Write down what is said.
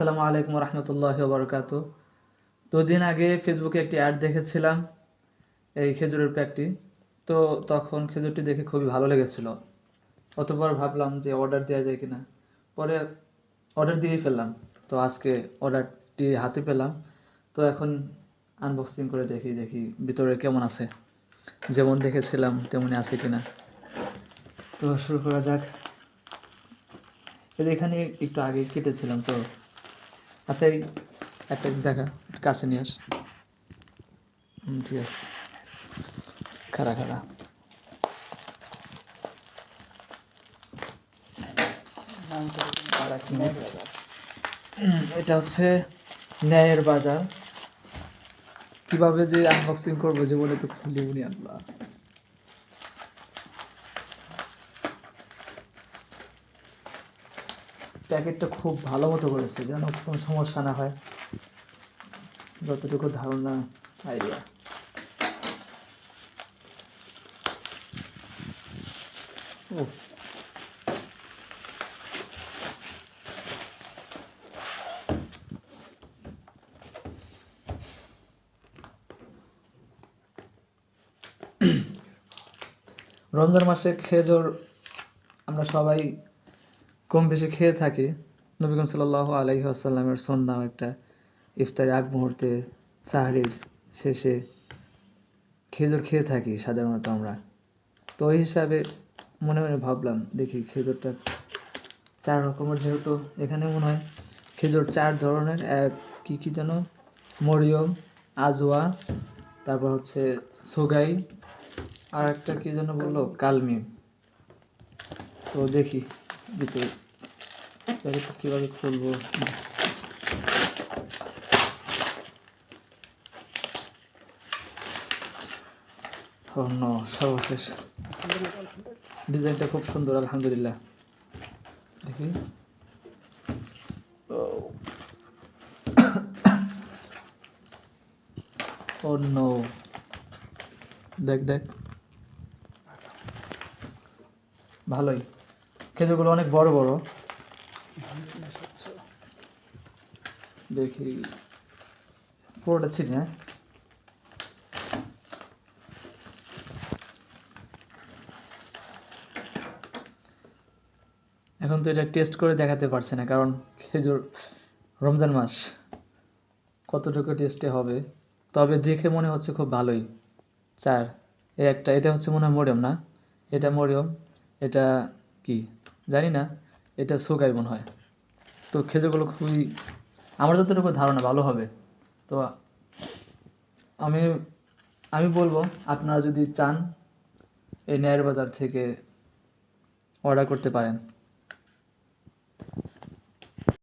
আসসালামু আলাইকুম রহমতুল্লাহি বারকাতু। 2 দিন আগে ফেসবুকে একটি অ্যাড দেখেছিলাম এই খেজুরের প্যাকটি। তো তখন খেজুরটি দেখে খুবই ভালো লেগেছিল। অতঃপর ভাবলাম যে অর্ডার দেওয়া যায় কিনা। পরে অর্ডার দিয়েই ফেললাম। তো আজকে অর্ডারটি হাতে পেলাম। তো এখন আনবক্সিং করে দেখি ভিতরে কেমন আছে, যেমন দেখেছিলাম তেমনই আছে কিনা। তো শুরু করা যাক। এখানে একটু আগে কেটেছিলাম তো। আচ্ছা, এই একটা দেখা, কাছে নিয়ে আস। ঠিক আছে, খাড়া খাড়া। এটা হচ্ছে ন্যায়ের বাজার। কিভাবে যে আনবক্সিং করবো জীবনে তো খুলিনি আল্লাহ। প্যাকেটটা খুব ভালো মতো করেছে যেন কোনো সমস্যা না হয়, যতটুকু ধারণা আইডিয়া। ও, রমজান মাসে খেজুর আমরা সবাই কম বেশি খেয়ে থাকি। নবী করিম সাল্লাল্লাহু আলাইহি ওয়াসাল্লামের সুন্নাহ একটা, ইফতারের আগ মুহূর্তে, সাহরির শেষে খেজুর খেয়ে থাকি সাধারণত আমরা। তো ওই হিসাবে মনে মনে ভাবলাম দেখি খেজুরটা 4 রকমের, যেহেতু এখানে মনে হয় খেজুর 4 ধরনের। এক কী যেন, মরিয়ম, আজওয়া, তারপর হচ্ছে সোগাই, আর একটা কী যেন বললো, কালমি। তো দেখি ভিতরে প্যাকেটটা কীভাবে খুলবো। অন্য সর্বশেষ ডিজাইনটা খুব সুন্দর, আলহামদুলিল্লাহ। দেখি, অন্য দেখ দেখ, ভালোই। খেজুরগুলো অনেক বড় বড়। দেখি পুরোটা ছিঁড়ি। হ্যাঁ, এখন তো এটা টেস্ট করে দেখাতে পারছে না, কারণ খেজুর রমজান মাস কতটুকু টেস্টে হবে। তবে দেখে মনে হচ্ছে খুব ভালোই। 4, এই একটা, এটা হচ্ছে মনে হয় মরিয়ম না, এটা মরিয়ম, এটা কি জানি না, এটা সুগাই মনে হয়। তো খেজুরগুলো খুবই, আমার যতটুকু ধারণা ভালো হবে। তো আমি আমি বলবো আপনারা যদি চান এই ন্যায়ের বাজার থেকে অর্ডার করতে পারেন।